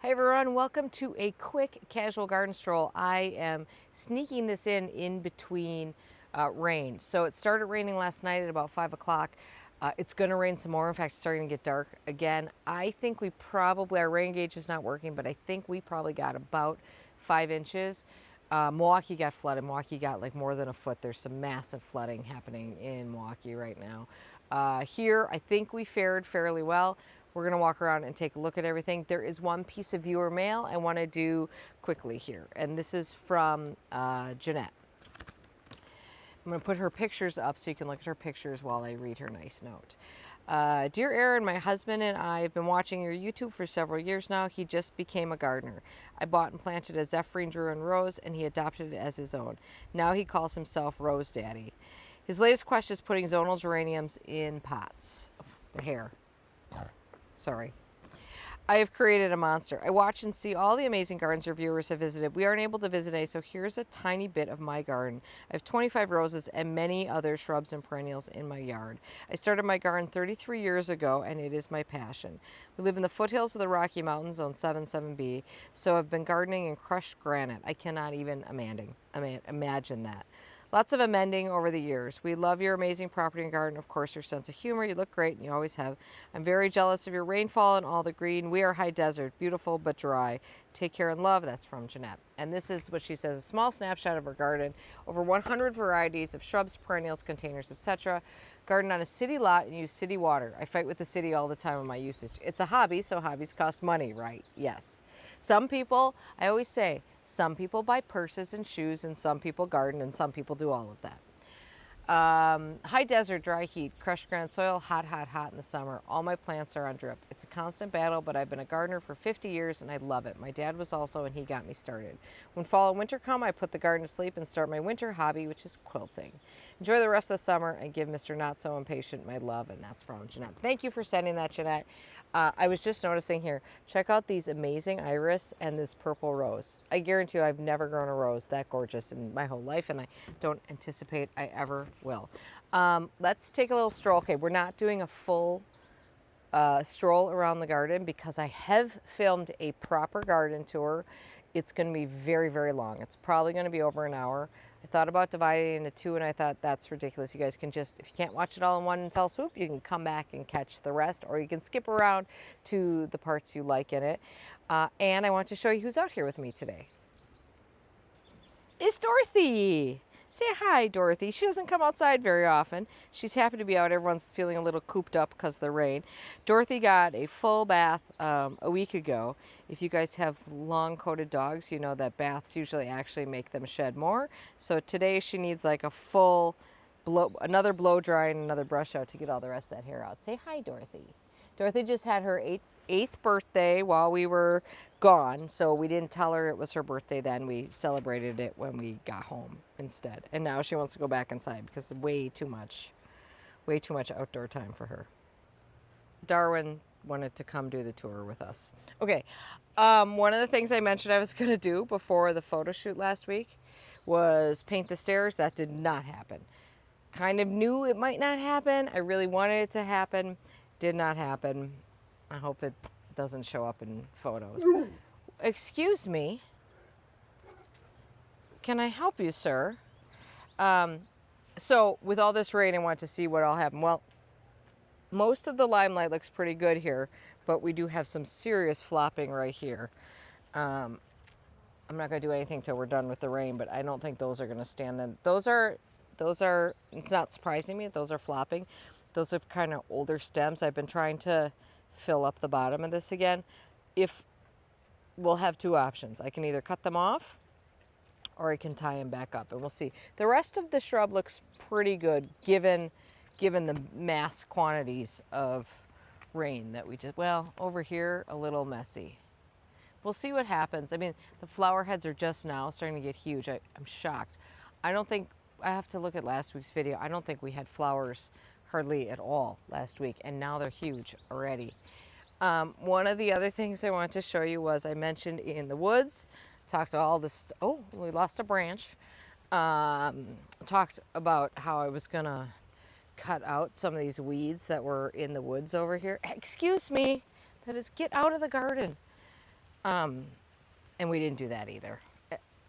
Hey everyone, welcome to a quick casual garden stroll. I am sneaking this in between rain. So it started raining last night at about 5 o'clock. It's going to rain some more. In fact, it's starting to get dark again. I think we probably, our rain gauge is not working, but I think we probably got about 5 inches. Milwaukee got flooded. Milwaukee got like more than a foot. There's some massive flooding happening in Milwaukee right now. Here, I think we fared fairly well. We're going to walk around and take a look at everything. There is one piece of viewer mail I want to do quickly here, and this is from Jeanette. I'm going to put her pictures up so you can look at her pictures while I read her nice note. Dear Erin, my husband and I have been watching your YouTube for several years now. He just became a gardener. I bought and planted a Zephyrin Druin rose, and he adopted it as his own. Now he calls himself Rose Daddy. His latest quest is putting zonal geraniums in pots. The hair. Sorry. I have created a monster. I watch and see all the amazing gardens your viewers have visited. We aren't able to visit any, so here's a tiny bit of my garden. I have 25 roses and many other shrubs and perennials in my yard. I started my garden 33 years ago, and it is my passion. We live in the foothills of the Rocky Mountains, zone 77B, so I've been gardening in crushed granite. I cannot even imagine that. Lots of amending over the years. We love your amazing property and garden. Of course, your sense of humor. You look great, and you always have. I'm very jealous of your rainfall and all the green. We are high desert, beautiful but dry. Take care and love. That's from Jeanette. And this is what she says, a small snapshot of her garden. Over 100 varieties of shrubs, perennials, containers, etc. Garden on a city lot and use city water. I fight with the city all the time on my usage. It's a hobby, so hobbies cost money, right? Yes. Some people, I always say, some people buy purses and shoes, and some people garden, and some people do all of that. High desert, dry heat, crushed granite soil, hot, hot, hot in the summer. All my plants are on drip. It's a constant battle, but I've been a gardener for 50 years, and I love it. My dad was also, and he got me started. When fall and winter come, I put the garden to sleep and start my winter hobby, which is quilting. Enjoy the rest of the summer, and give Mr. Not So Impatient my love, and that's from Jeanette. Thank you for sending that, Jeanette. I was just noticing here, check out these amazing iris and this purple rose. I guarantee you I've never grown a rose that gorgeous in my whole life, and I don't anticipate I ever will. Let's take a little stroll. Okay, we're not doing a full stroll around the garden because I have filmed a proper garden tour. It's going to be very, very long. It's probably going to be over an hour. I thought about dividing it into two, and I thought that's ridiculous. You guys can just, if you can't watch it all in one fell swoop, you can come back and catch the rest, or you can skip around to the parts you like in it. And I want to show you who's out here with me today. It's Dorothy. Say hi, Dorothy. She doesn't come outside very often. She's happy to be out. Everyone's feeling a little cooped up because of the rain. Dorothy got a full bath a week ago. If you guys have long-coated dogs, you know that baths usually actually make them shed more. So today she needs like a full another blow dry and another brush out to get all the rest of that hair out. Say hi, Dorothy. Dorothy just had her eighth birthday while we were gone, so we didn't tell her it was her birthday then. We celebrated it when we got home instead. And now she wants to go back inside because way too much outdoor time for her. Darwin wanted to come do the tour with us. Okay, one of the things I mentioned I was going to do before the photo shoot last week was paint the stairs. That did not happen. Kind of knew it might not happen. I really wanted it to happen. Did not happen. I hope it doesn't show up in photos. Excuse me. Can I help you, sir? So with all this rain, I want to see what all happened. Well, most of the limelight looks pretty good here, but we do have some serious flopping right here. I'm not going to do anything till we're done with the rain, but I don't think those are going to stand them. Those are, it's not surprising me, those are flopping. Those are kind of older stems. I've been trying to fill up the bottom of this again. If we'll have two options. I can either cut them off or I can tie them back up, and we'll see. The rest of the shrub looks pretty good given the mass quantities of rain that we just, well, over here a little messy. We'll see what happens. I mean, the flower heads are just now starting to get huge. I'm shocked. I don't think, I have to look at last week's video. I don't think we had flowers hardly at all last week, and now they're huge already. One of the other things I wanted to show you was I mentioned in the woods, talked to all this, oh, we lost a branch. Talked about how I was gonna cut out some of these weeds that were in the woods over here. Excuse me, that is, get out of the garden. And we didn't do that either.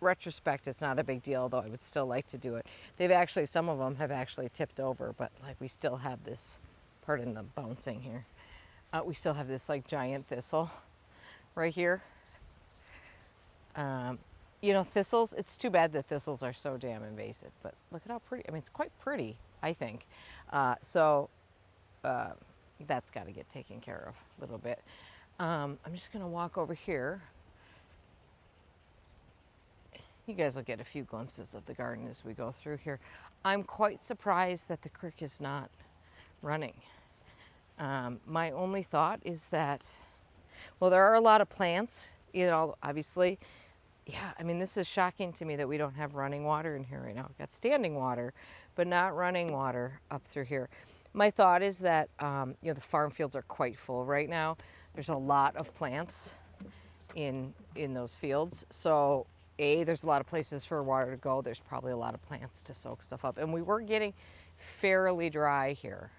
Retrospect, it's not a big deal, though I would still like to do it. They've actually, some of them have actually tipped over, but like we still have this, pardon the bouncing here, we still have this like giant thistle right here. You know, thistles, it's too bad that thistles are so damn invasive, but look at how pretty, I mean, it's quite pretty, I think. That's got to get taken care of a little bit. I'm just going to walk over here. You guys will get a few glimpses of the garden as we go through here. I'm quite surprised that the creek is not running. My only thought is that, well, there are a lot of plants, you know, obviously. Yeah, I mean, this is shocking to me that we don't have running water in here right now. We've got standing water, but not running water up through here. My thought is that, you know, the farm fields are quite full right now. There's a lot of plants in those fields. So, there's a lot of places for water to go. There's probably a lot of plants to soak stuff up. And we were getting fairly dry here.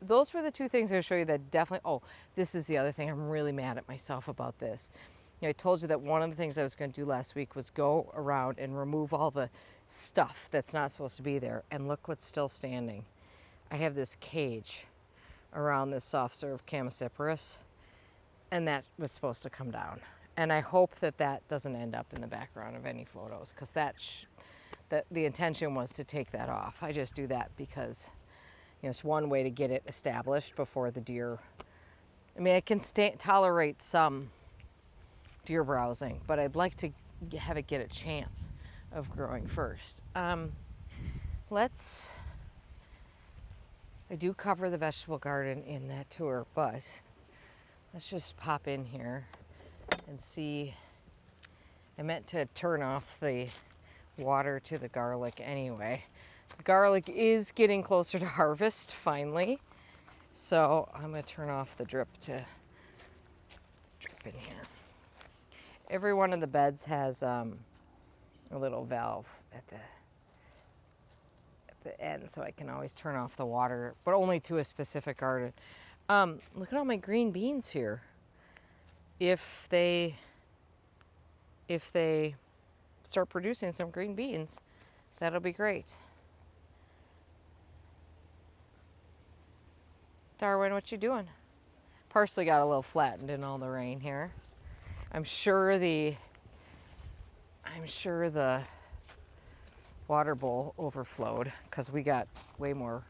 Those were the two things I'm going to show you that definitely, oh, this is the other thing. I'm really mad at myself about this. You know, I told you that one of the things I was going to do last week was go around and remove all the stuff that's not supposed to be there. And look what's still standing. I have this cage around this soft serve Chamaecyparis, and that was supposed to come down. And I hope that that doesn't end up in the background of any photos, because that the intention was to take that off. I just do that because, you know, it's one way to get it established before the deer. I mean, I can tolerate some deer browsing, but I'd like to have it get a chance of growing first. I do cover the vegetable garden in that tour, but let's just pop in here and see. I meant to turn off the water to the garlic anyway. The garlic is getting closer to harvest finally, so I'm going to turn off the drip to drip in here. Every one of the beds has a little valve at the end, so I can always turn off the water, but only to a specific garden. Look at all my green beans here. If they start producing some green beans, that'll be great. Darwin, what you doing? Parsley got a little flattened in all the rain here. I'm sure the water bowl overflowed because we got way more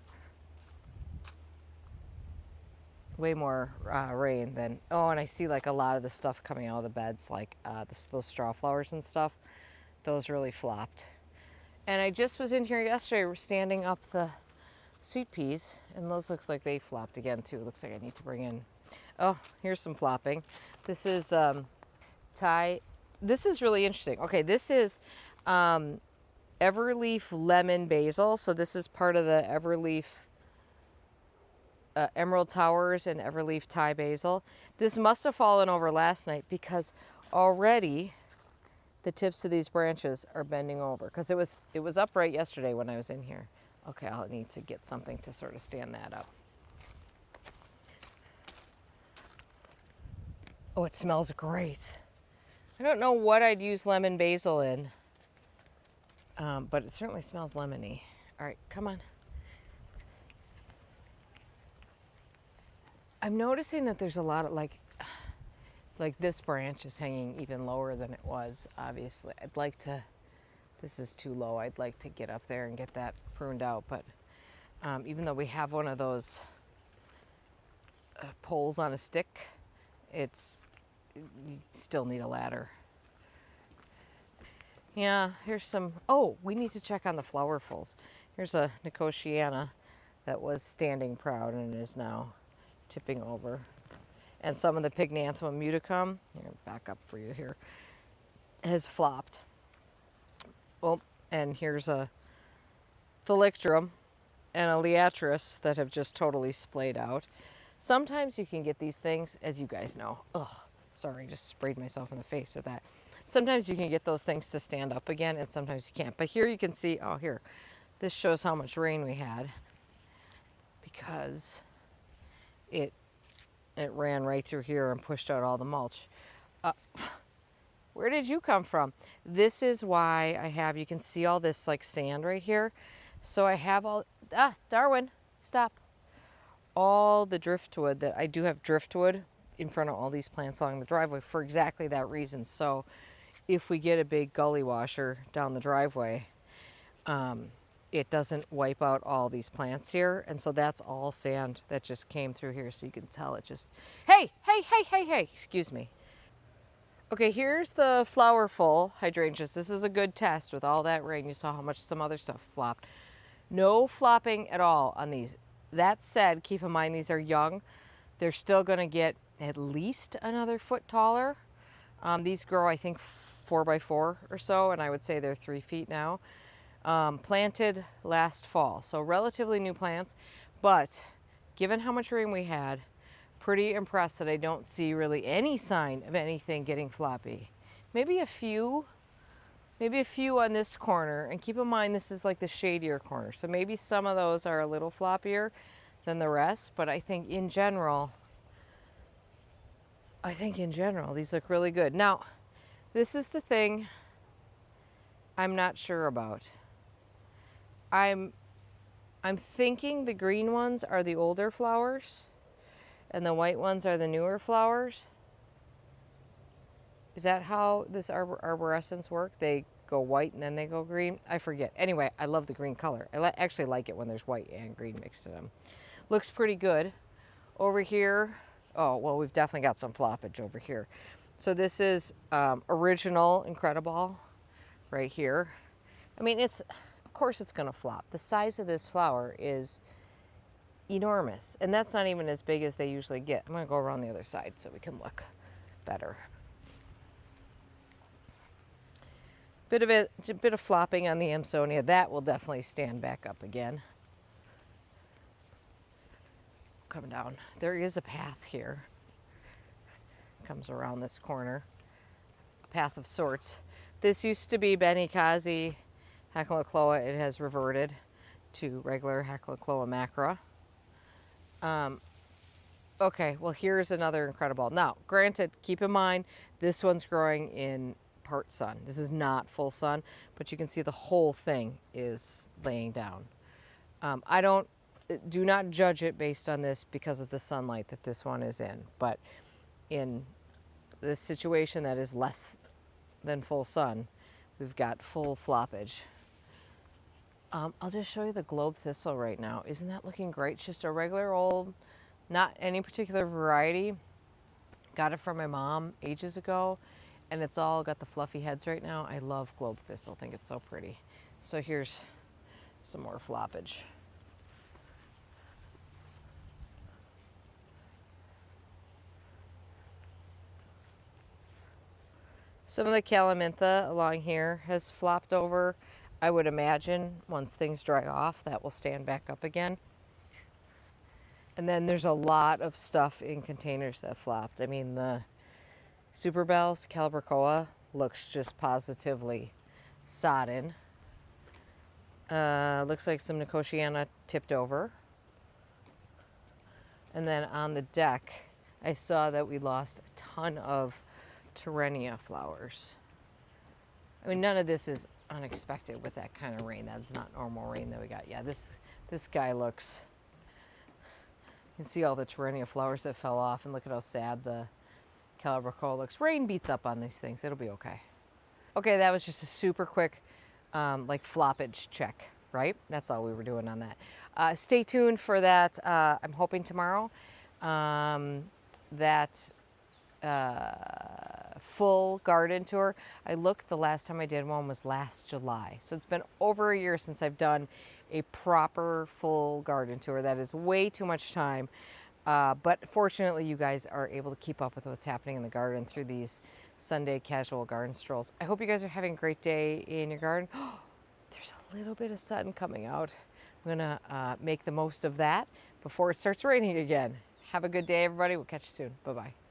rain than, oh, and I see like a lot of the stuff coming out of the beds, like those straw flowers and stuff. Those really flopped. And I just was in here yesterday, we're standing up the sweet peas, and those looks like they flopped again too. Looks like I need to bring in, oh, here's some flopping. This is Thai, this is really interesting. Okay, this is Everleaf lemon basil. So this is part of the Everleaf Emerald Towers and Everleaf Thai basil. This must have fallen over last night because already the tips of these branches are bending over, because it was upright yesterday when I was in here. Okay, I'll need to get something to sort of stand that up. Oh, it smells great. I don't know what I'd use lemon basil in, but it certainly smells lemony. All right, come on. I'm noticing that there's a lot of like this branch is hanging even lower than it was, obviously. I'd like to, this is too low, I'd like to get up there and get that pruned out, but even though we have one of those poles on a stick, you still need a ladder. Yeah, here's some, oh, we need to check on the flowerfuls. Here's a Nicotiana that was standing proud and is now tipping over. And some of the Pygnanthemum muticum, here, back up for you here, has flopped. Well, and here's a Thalictrum and a Liatris that have just totally splayed out. Sometimes you can get these things, as you guys know. Ugh, sorry, just sprayed myself in the face with that. Sometimes you can get those things to stand up again, and sometimes you can't. But here you can see, oh, here, this shows how much rain we had, because it It ran right through here and pushed out all the mulch. Uh, where did you come from? This is why I have, you can see all this like sand right here. So I have all, Darwin, stop. All the driftwood that I do have driftwood in front of all these plants along the driveway for exactly that reason. So if we get a big gully washer down the driveway, it doesn't wipe out all these plants here. And so that's all sand that just came through here. So you can tell it just, hey, excuse me. Okay, here's the flowerful hydrangeas. This is a good test with all that rain. You saw how much some other stuff flopped. No flopping at all on these. That said, keep in mind these are young. They're still gonna get at least another foot taller. These grow, I think, 4x4 or so, and I would say they're 3 feet now. Planted last fall, so relatively new plants, but given how much rain we had, pretty impressed that I don't see really any sign of anything getting floppy. Maybe a few on this corner, and keep in mind this is like the shadier corner, so maybe some of those are a little floppier than the rest, but I think in general these look really good. Now, this is the thing I'm not sure about. I'm thinking the green ones are the older flowers and the white ones are the newer flowers. Is that how this arborescens work? They go white and then they go green? I forget. Anyway, I love the green color. I actually like it when there's white and green mixed in them. Looks pretty good. Over here, oh, well, we've definitely got some floppage over here. So this is original Incredible right here. I mean, of course it's gonna flop. The size of this flower is enormous, and that's not even as big as they usually get. I'm gonna go around the other side so we can look better. Bit of flopping on the Amsonia. That will definitely stand back up again. Come down. There is a path here. Comes around this corner. A path of sorts. This used to be Benikazi Hecalocloa. It has reverted to regular Hecalocloa macra. Okay, well, here's another Incredible. Now, granted, keep in mind, this one's growing in part sun. This is not full sun, but you can see the whole thing is laying down. Do not judge it based on this because of the sunlight that this one is in, but in this situation that is less than full sun, we've got full floppage. I'll just show you the globe thistle right now. Isn't that looking great? It's just a regular old, not any particular variety. Got it from my mom ages ago, and it's all got the fluffy heads right now. I love globe thistle. I think it's so pretty. So here's some more floppage. Some of the Calamintha along here has flopped over. I would imagine once things dry off, that will stand back up again. And then there's a lot of stuff in containers that flopped. I mean, the Superbells, Calibrachoa, looks just positively sodden. Looks like some Nicotiana tipped over. And then on the deck, I saw that we lost a ton of Terenia flowers. I mean, none of this is unexpected with that kind of rain. That's not normal rain that we got. Yeah, this guy looks, you can see all the Terenia flowers that fell off, and look at how sad the Calibrachoa looks. Rain beats up on these things. It'll be okay. Okay, that was just a super quick like floppage check, right? That's all we were doing on that. Stay tuned for that. I'm hoping tomorrow that full garden tour. I looked, the last time I did one was last July. So it's been over a year since I've done a proper full garden tour. That is way too much time. But fortunately, you guys are able to keep up with what's happening in the garden through these Sunday casual garden strolls. I hope you guys are having a great day in your garden. There's a little bit of sun coming out. I'm gonna make the most of that before it starts raining again. Have a good day, everybody. We'll catch you soon. Bye-bye.